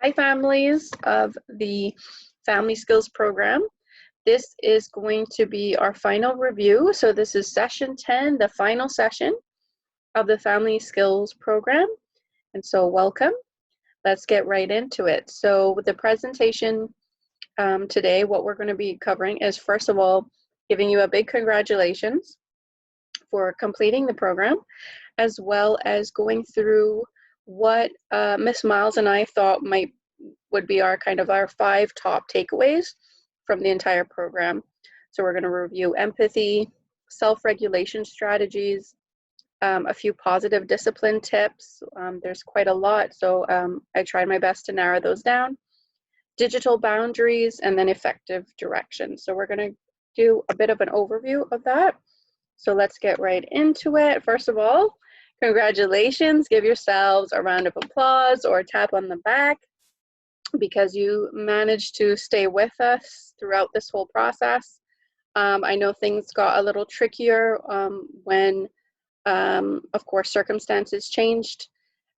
Hi families of the Family Skills Program. This is going to be our final review. So this is session 10, the final session of the Family Skills Program. And so welcome. Let's get right into it. So with the presentation today, what we're going to be covering is, first of all, giving you a big congratulations for completing the program, as well as going through what Miss Miles and I thought would be our 5 top takeaways from the entire program. So we're going to review empathy, self-regulation strategies, a few positive discipline tips. There's quite a lot, so I tried my best to narrow those down. Digital boundaries, and then effective direction. So we're going to do a bit of an overview of that. So let's get right into it. First of all, congratulations. Give yourselves a round of applause or a tap on the back because you managed to stay with us throughout this whole process. I know things got a little trickier when, of course, circumstances changed,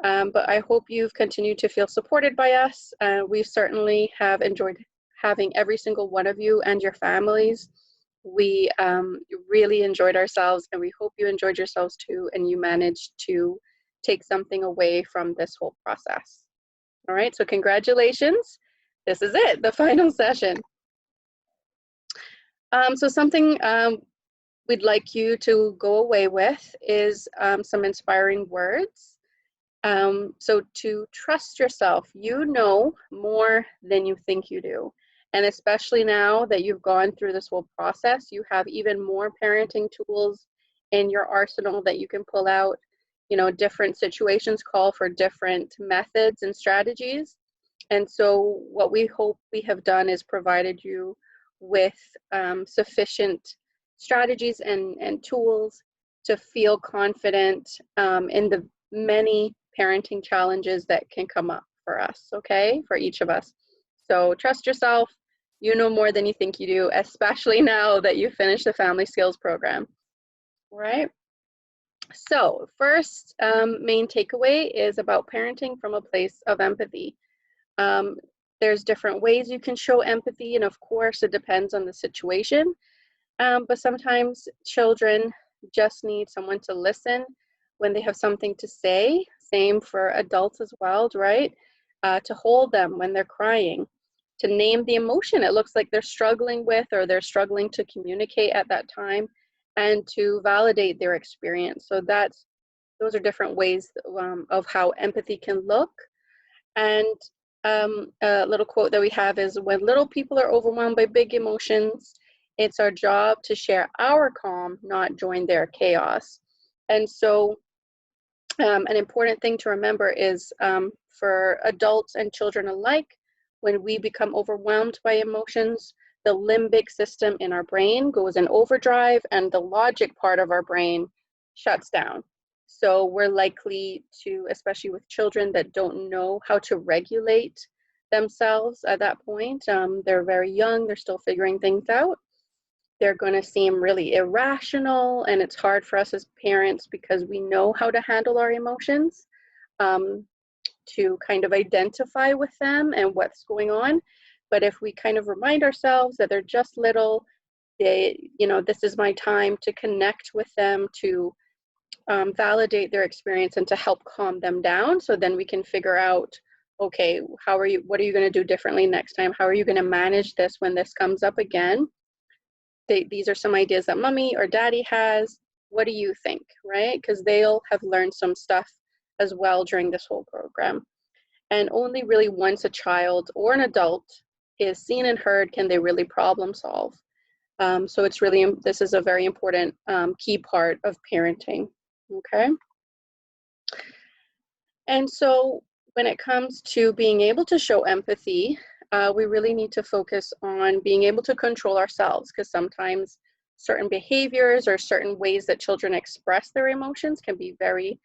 but I hope you've continued to feel supported by us. We certainly have enjoyed having every single one of you and your families. We really enjoyed ourselves, and we hope you enjoyed yourselves too, and you managed to take something away from this whole process. All right, so congratulations. This is it, the final session. So something we'd like you to go away with is some inspiring words. So to trust yourself, you know more than you think you do. And especially now that you've gone through this whole process, you have even more parenting tools in your arsenal that you can pull out. You know, different situations call for different methods and strategies. And so what we hope we have done is provided you with sufficient strategies and tools to feel confident in the many parenting challenges that can come up for us, okay, for each of us. So trust yourself. You know more than you think you do, especially now that you finished the Family Skills Program. All right. So first main takeaway is about parenting from a place of empathy. There's different ways you can show empathy, and of course it depends on the situation, but sometimes children just need someone to listen when they have something to say. Same for adults as well, right? To hold them when they're crying, to name the emotion it looks like they're struggling with or they're struggling to communicate at that time, and to validate their experience. So those are different ways of how empathy can look. And a little quote that we have is, when little people are overwhelmed by big emotions, it's our job to share our calm, not join their chaos. And so an important thing to remember is for adults and children alike, when we become overwhelmed by emotions, the limbic system in our brain goes in overdrive and the logic part of our brain shuts down. So we're likely to, especially with children that don't know how to regulate themselves at that point, they're very young, they're still figuring things out. They're going to seem really irrational, and it's hard for us as parents because we know how to handle our emotions, to kind of identify with them and what's going on. But if we kind of remind ourselves that they're just little, this is my time to connect with them, to validate their experience and to help calm them down. So then we can figure out, okay, what are you going to do differently next time? How are you going to manage this when this comes up again? These are some ideas that mommy or daddy has. What do you think, right? Because they'll have learned some stuff as well during this whole program. And only really once a child or an adult is seen and heard can they really problem solve. So this is a very important key part of parenting, okay? And so when it comes to being able to show empathy, we really need to focus on being able to control ourselves, because sometimes certain behaviors or certain ways that children express their emotions can be very,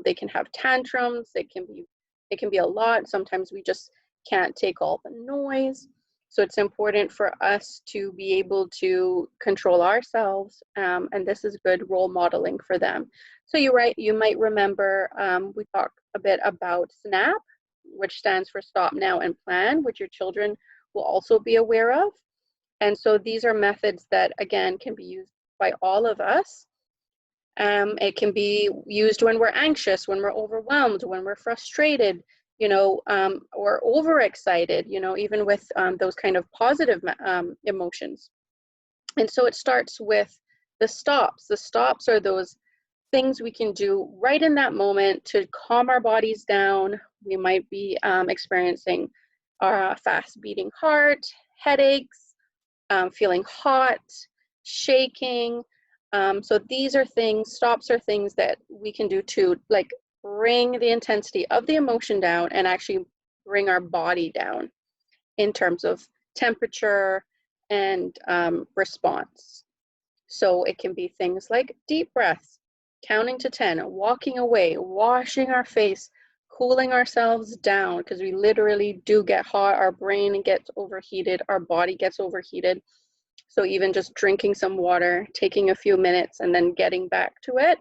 they can have tantrums, it can be a lot. Sometimes we just can't take all the noise. So it's important for us to be able to control ourselves, and this is good role modeling for them. So you might remember we talked a bit about SNAP, which stands for stop now and plan, which your children will also be aware of. And so these are methods that, again, can be used by all of us. It can be used when we're anxious, when we're overwhelmed, when we're frustrated, or overexcited, even with those kind of positive emotions. And so it starts with the stops. The stops are those things we can do right in that moment to calm our bodies down. We might be experiencing a fast beating heart, headaches, feeling hot, shaking. So these are things, stops are things that we can do to like bring the intensity of the emotion down and actually bring our body down in terms of temperature and response. So it can be things like deep breaths, counting to 10, walking away, washing our face, cooling ourselves down, because we literally do get hot, our brain gets overheated, our body gets overheated. So even just drinking some water, taking a few minutes, and then getting back to it.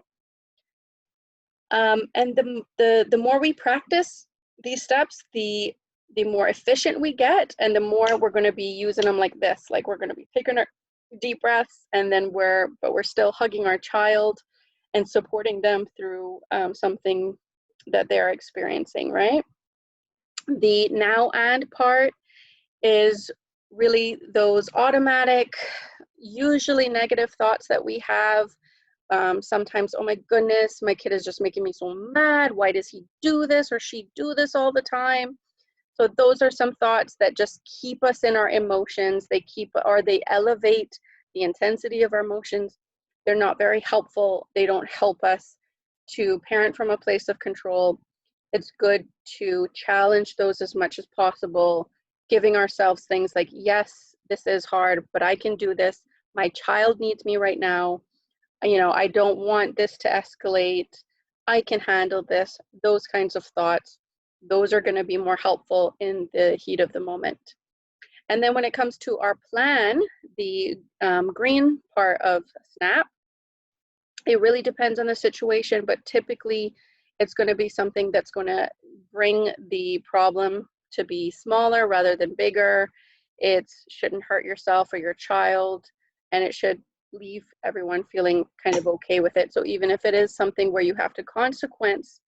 And the more we practice these steps, the more efficient we get, and the more we're going to be using them like this. Like we're going to be taking our deep breaths, and then we're still hugging our child and supporting them through something that they're experiencing, right? The now and part is really those automatic, usually negative thoughts that we have. Sometimes, oh my goodness, my kid is just making me so mad. Why does he do this or she do this all the time? So those are some thoughts that just keep us in our emotions. They elevate the intensity of our emotions. They're not very helpful. They don't help us to parent from a place of control. It's good to challenge those as much as possible, giving ourselves things like, yes, this is hard, but I can do this. My child needs me right now. I don't want this to escalate. I can handle this. Those kinds of thoughts, those are going to be more helpful in the heat of the moment. And then when it comes to our plan, the green part of SNAP, it really depends on the situation, but typically it's going to be something that's going to bring the problem to be smaller rather than bigger. It shouldn't hurt yourself or your child, and it should leave everyone feeling kind of okay with it. So even if it is something where you have to consequence,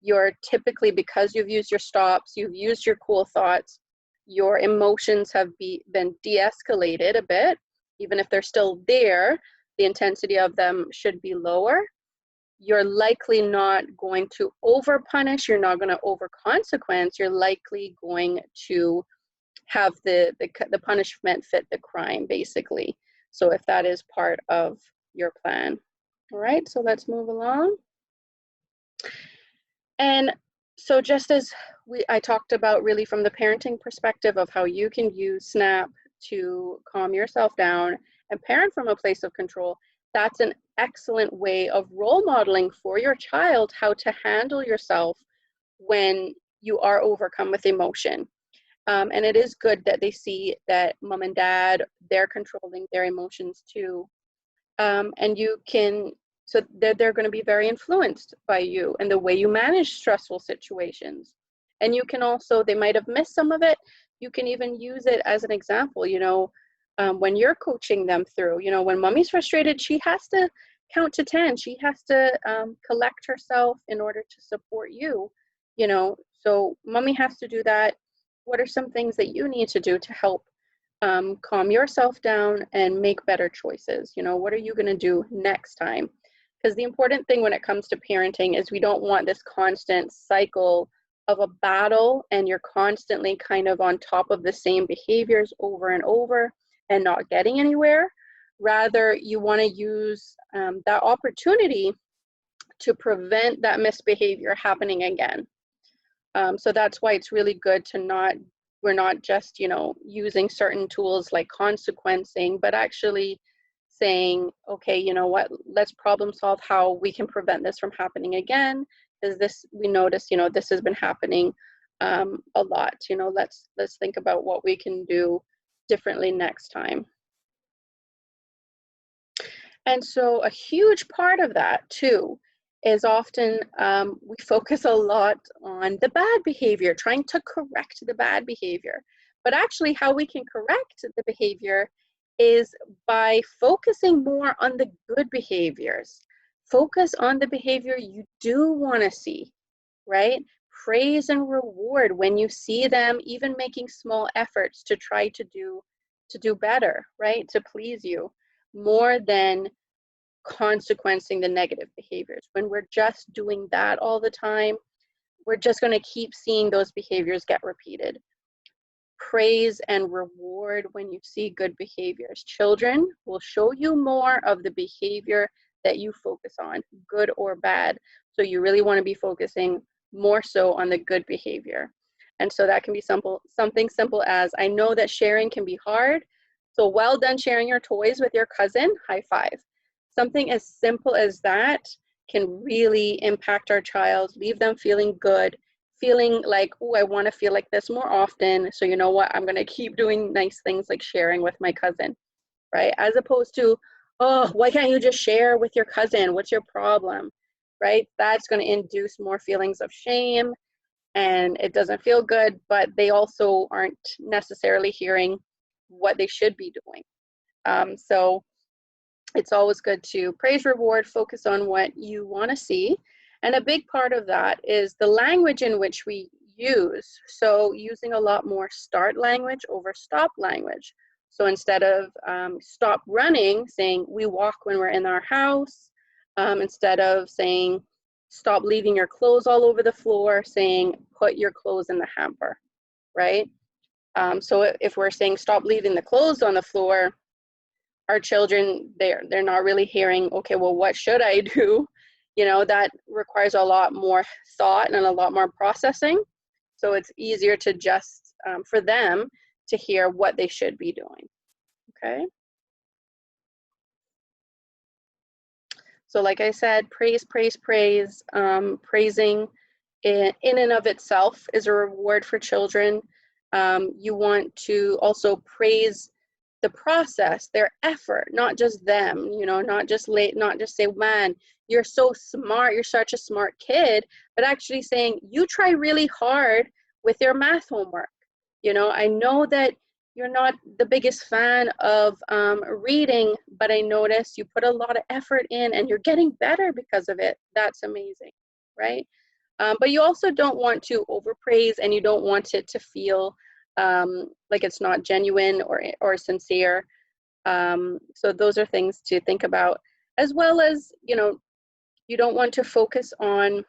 you're typically, because you've used your stops, you've used your cool thoughts, your emotions have been de-escalated a bit. Even if they're still there, the intensity of them should be lower. You're likely not going to over punish, you're not going to over consequence, you're likely going to have the punishment fit the crime, basically. So if that is part of your plan. All right, so let's move along. And so just as I talked about really from the parenting perspective of how you can use SNAP to calm yourself down and parent from a place of control, that's an excellent way of role modeling for your child how to handle yourself when you are overcome with emotion. And it is good that they see that mom and dad, they're controlling their emotions too. And you can, so they're going to be very influenced by you and the way you manage stressful situations. And you can also, they might have missed some of it. You can even use it as an example, when you're coaching them through, when mommy's frustrated, she has to count to 10. She has to collect herself in order to support you, so mommy has to do that. What are some things that you need to do to help calm yourself down and make better choices? What are you going to do next time? Because the important thing when it comes to parenting is we don't want this constant cycle of a battle and you're constantly kind of on top of the same behaviors over and over and not getting anywhere. Rather, you want to use that opportunity to prevent that misbehavior happening again. So that's why it's really good to we're not just, using certain tools like consequencing, but actually saying, okay, you know what, let's problem solve how we can prevent this from happening again. Because we notice, this has been happening a lot. Let's think about what we can do differently next time. And so a huge part of that too is often we focus a lot on the bad behavior, trying to correct the bad behavior. But actually, how we can correct the behavior is by focusing more on the good behaviors. Focus on the behavior you do want to see, right? Praise and reward when you see them even making small efforts to try to do better, right? To please you, more than consequencing the negative behaviors. When we're just doing that all the time, we're just going to keep seeing those behaviors get repeated. Praise and reward when you see good behaviors. Children will show you more of the behavior that you focus on, good or bad. So you really want to be focusing more so on the good behavior. And so that can be something simple as, I know that sharing can be hard, so well done sharing your toys with your cousin, high five. Something as simple as that can really impact our child, leave them feeling good, feeling like, oh, I want to feel like this more often. So you know what? I'm going to keep doing nice things like sharing with my cousin, right? As opposed to, oh, why can't you just share with your cousin? What's your problem, right? That's going to induce more feelings of shame, and it doesn't feel good, but they also aren't necessarily hearing what they should be doing. So it's always good to praise, reward, focus on what you want to see. And a big part of that is the language in which we use. So using a lot more start language over stop language. So instead of stop running, saying we walk when we're in our house, instead of saying stop leaving your clothes all over the floor, saying put your clothes in the hamper, right? So if we're saying stop leaving the clothes on the floor, our children, they're not really hearing, okay, well, what should I do? You know, that requires a lot more thought and a lot more processing. So it's easier to just, for them to hear what they should be doing, okay? So like I said, praise, praise, praise. Praising in and of itself is a reward for children. You want to also praise the process, their effort, not just them, you know, not just say, man, you're so smart, you're such a smart kid, but actually saying, you try really hard with your math homework. You know, I know that you're not the biggest fan of reading, but I notice you put a lot of effort in and you're getting better because of it. That's amazing, right? But you also don't want to overpraise, and you don't want it to feel like it's not genuine or sincere. So those are things to think about, as well as, you know, you don't want to focus on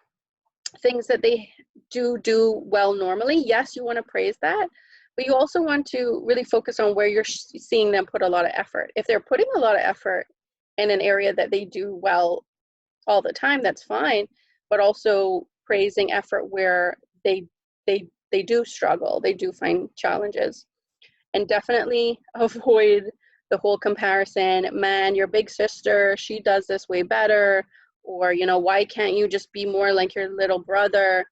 things that they do well normally. Yes, you want to praise that, but you also want to really focus on where you're seeing them put a lot of effort. If they're putting a lot of effort in an area that they do well all the time, that's fine, but also praising effort where they do struggle, they do find challenges. And definitely avoid the whole comparison, man, your big sister, she does this way better, or, you know, why can't you just be more like your little brother?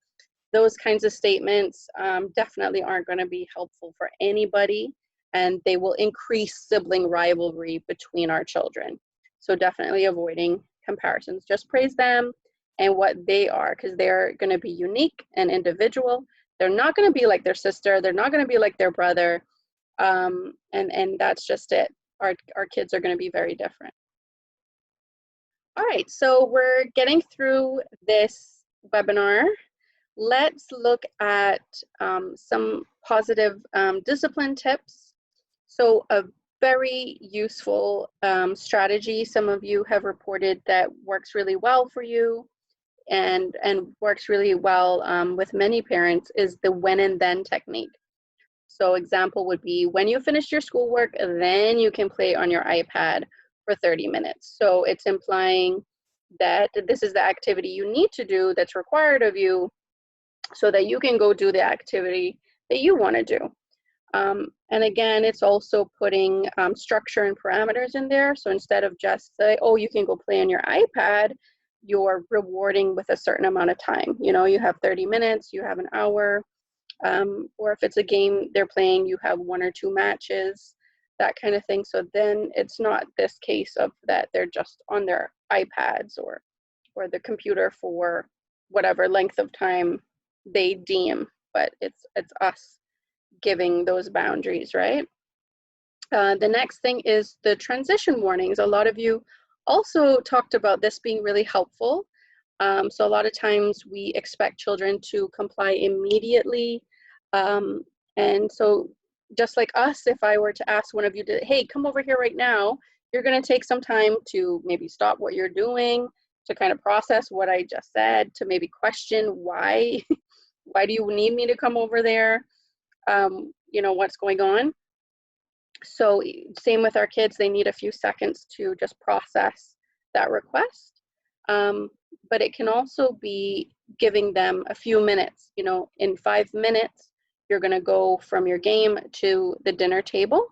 Those kinds of statements definitely aren't going to be helpful for anybody, and they will increase sibling rivalry between our children. So definitely avoiding comparisons. Just praise them and what they are, because they're going to be unique and individual. They're not going to be like their sister. They're not going to be like their brother. And that's just it. Our kids are going to be very different. All right, so we're getting through this webinar. Let's look at some positive discipline tips. So a very useful strategy some of you have reported that works really well for you and works really well with many parents is the when and then technique. So example would be, when you finish your schoolwork, then you can play on your iPad for 30 minutes. So it's implying that this is the activity you need to do that's required of you so that you can go do the activity that you want to do. And again, it's also putting structure and parameters in there. So instead of just say, oh, you can go play on your iPad, you're rewarding with a certain amount of time. You know, you have 30 minutes, you have an hour, or if it's a game they're playing, you have 1 or 2 matches, that kind of thing. So then it's not this case of that they're just on their iPads or or the computer for whatever length of time they deem, but it's us giving those boundaries, right? The next thing is the transition warnings. A lot of you also talked about this being really helpful. So a lot of times we expect children to comply immediately. And so just like us, if I were to ask one of you to, hey, come over here right now, you're gonna take some time to maybe stop what you're doing, to kind of process what I just said, to maybe question why, why do you need me to come over there? You know, what's going on? So same with our kids, they need a few seconds to just process that request. But it can also be giving them a few minutes. You know, in 5 minutes, you're gonna go from your game to the dinner table,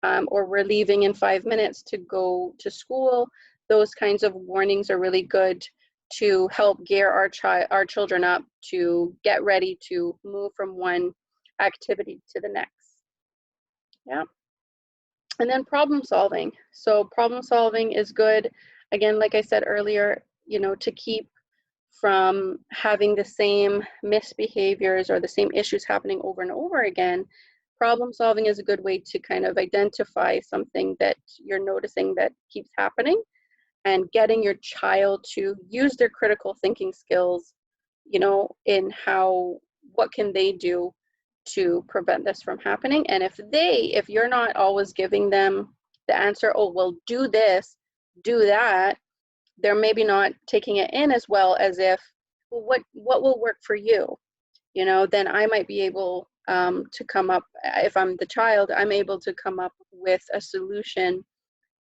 or we're leaving in 5 minutes to go to school. Those kinds of warnings are really good to help gear our children up to get ready to move from one activity to the next. Yeah. And then problem solving. So problem solving is good. Again, like I said earlier, you know, to keep from having the same misbehaviors or the same issues happening over and over again. Problem solving is a good way to kind of identify something that you're noticing that keeps happening, and getting your child to use their critical thinking skills, you know, in what can they do to prevent this from happening. And if you're not always giving them the answer, oh, well, do this, do that, they're maybe not taking it in as well as if, well, what will work for you? You know, then I might be able to come up, if I'm the child, I'm able to come up with a solution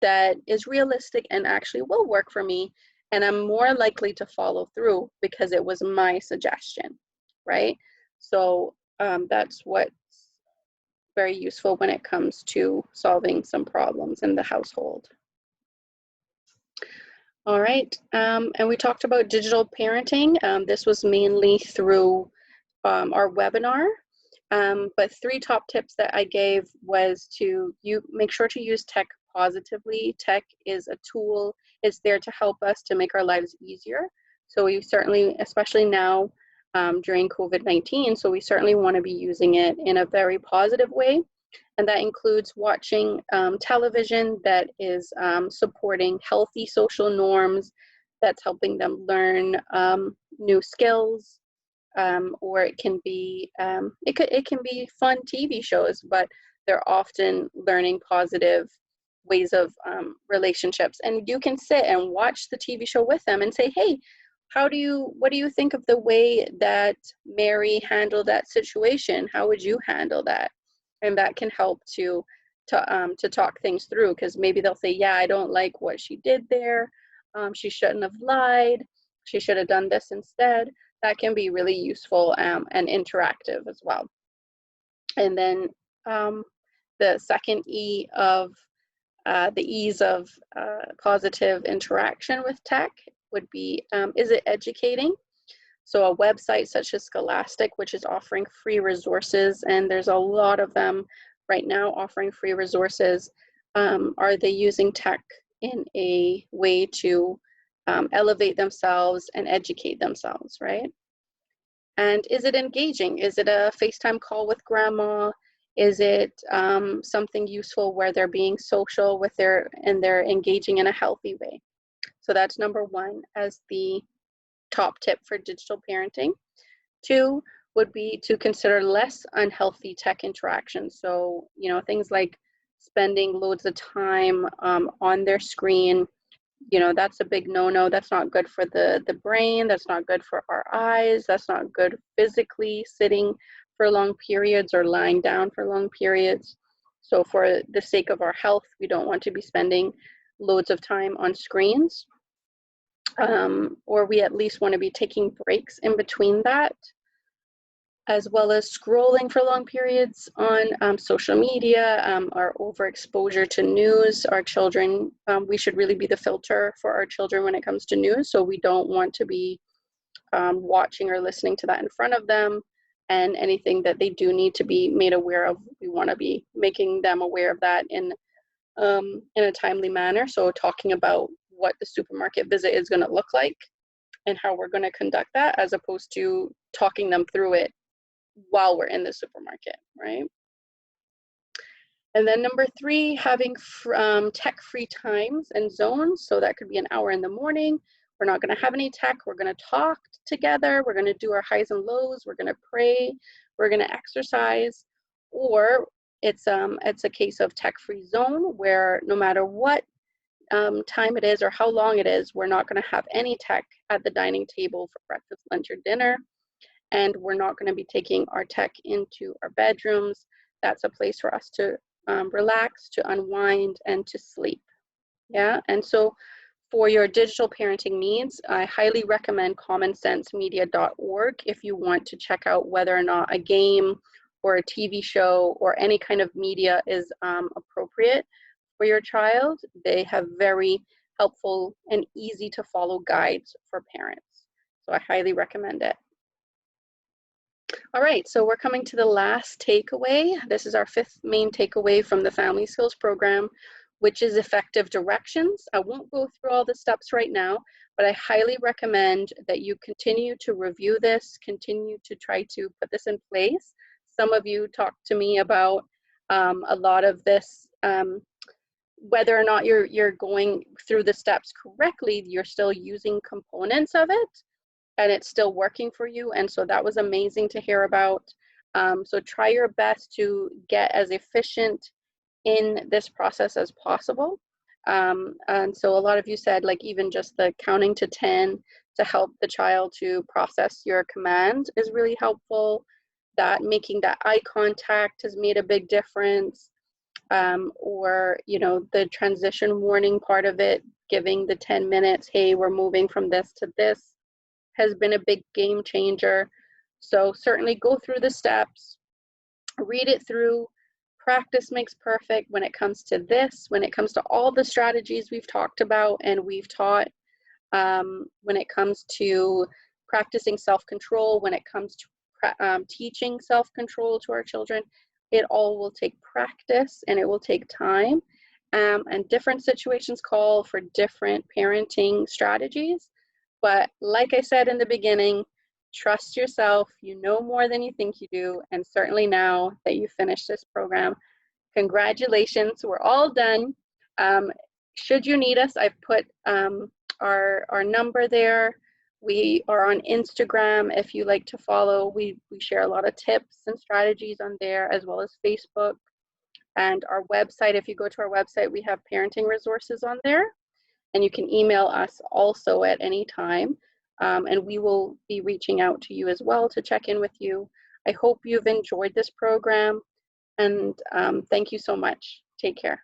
that is realistic and actually will work for me. And I'm more likely to follow through because it was my suggestion, right? So that's what's very useful when it comes to solving some problems in the household. All right, and we talked about digital parenting. This was mainly through our webinar, but 3 top tips that I gave was to make sure to use tech positively. Tech is a tool, it's there to help us to make our lives easier. So we certainly, especially now during COVID-19, so we certainly want to be using it in a very positive way. And that includes watching television that is supporting healthy social norms, that's helping them learn new skills, or it can be it can be fun TV shows, but they're often learning positive ways of relationships. And you can sit and watch the TV show with them and say, hey, what do you think of the way that Mary handled that situation? How would you handle that? And that can help to talk things through, because maybe they'll say, yeah, I don't like what she did there. She shouldn't have lied. She should have done this instead. That can be really useful and interactive as well. And then the second E of the ease of positive interaction with tech would be, is it educating? So a website such as Scholastic, which is offering free resources, and there's a lot of them right now offering free resources, are they using tech in a way to elevate themselves and educate themselves, right? And is it engaging? Is it a FaceTime call with grandma? Is it something useful where they're being social and they're engaging in a healthy way? So that's number 1 as the top tip for digital parenting. 2 would be to consider less unhealthy tech interactions. So, you know, things like spending loads of time on their screen, you know, that's a big no-no. That's not good for the brain. That's not good for our eyes. That's not good physically, sitting for long periods or lying down for long periods. So for the sake of our health, we don't want to be spending loads of time on screens. Or we at least want to be taking breaks in between that, as well as scrolling for long periods on social media, our overexposure to news. Our children, we should really be the filter for our children when it comes to news, so we don't want to be watching or listening to that in front of them. And anything that they do need to be made aware of, we want to be making them aware of that in a timely manner. So talking about what the supermarket visit is going to look like and how we're going to conduct that, as opposed to talking them through it while we're in the supermarket, right? And then number 3, having tech-free times and zones. So that could be an hour in the morning. We're not going to have any tech. We're going to talk together. We're going to do our highs and lows. We're going to pray. We're going to exercise. Or it's a case of tech-free zone, where no matter what time it is or how long it is, we're not going to have any tech at the dining table for breakfast, lunch, or dinner. And we're not going to be taking our tech into our bedrooms. That's a place for us to relax, to unwind, and to sleep. Yeah, and so for your digital parenting needs, I highly recommend commonsensemedia.org if you want to check out whether or not a game or a TV show or any kind of media is appropriate for your child. They have very helpful and easy to follow guides for parents. So I highly recommend it. All right, so we're coming to the last takeaway. This is our 5th main takeaway from the Family Skills Program, which is effective directions. I won't go through all the steps right now, but I highly recommend that you continue to review this, continue to try to put this in place. Some of you talked to me about a lot of this, whether or not you're going through the steps correctly, you're still using components of it, and it's still working for you. And so that was amazing to hear about. So try your best to get as efficient in this process as possible. And so a lot of you said, like, even just the counting to 10 to help the child to process your command is really helpful. That making that eye contact has made a big difference. Or, you know, the transition warning part of it, giving the 10 minutes, hey, we're moving from this to this, has been a big game changer. So certainly go through the steps, read it through. Practice makes perfect when it comes to this, when it comes to all the strategies we've talked about and we've taught, when it comes to practicing self-control, when it comes to teaching self-control to our children. It all will take practice and it will take time. And different situations call for different parenting strategies. But like I said in the beginning, trust yourself. You know more than you think you do. And certainly now that you finished this program, congratulations, we're all done. Should you need us, I've put our number there. We are on Instagram if you like to follow. We share a lot of tips and strategies on there, as well as Facebook. And our website, if you go to our website, we have parenting resources on there. And you can email us also at any time. And we will be reaching out to you as well to check in with you. I hope you've enjoyed this program. And thank you so much. Take care.